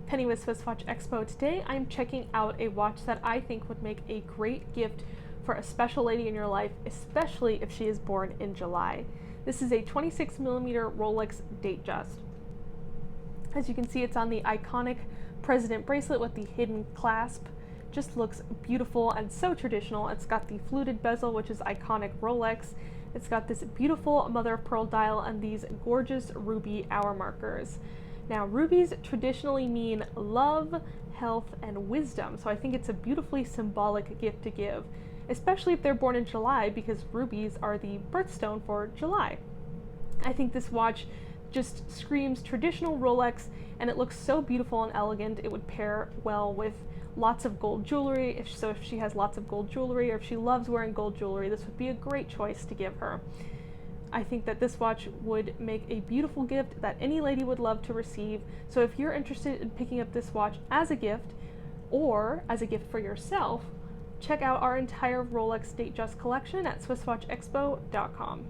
Penny with SwissWatchExpo. Today I'm checking out a watch that I think would make a great gift for a special lady in your life, especially if she is born in July. This is a 26mm Rolex Datejust. As you can see, it's on the iconic President bracelet with the hidden clasp. Just looks beautiful and so traditional. It's got the fluted bezel, which is iconic Rolex. It's got this beautiful mother of pearl dial and these gorgeous ruby hour markers. Now, rubies traditionally mean love, health, and wisdom, so I think it's a beautifully symbolic gift to give, especially if they're born in July, because rubies are the birthstone for July. I think this watch just screams traditional Rolex, and it looks so beautiful and elegant. It would pair well with lots of gold jewelry. If she has lots of gold jewelry, or if she loves wearing gold jewelry, this would be a great choice to give her. I think that this watch would make a beautiful gift that any lady would love to receive. So if you're interested in picking up this watch as a gift or as a gift for yourself, check out our entire Rolex Datejust collection at SwissWatchExpo.com.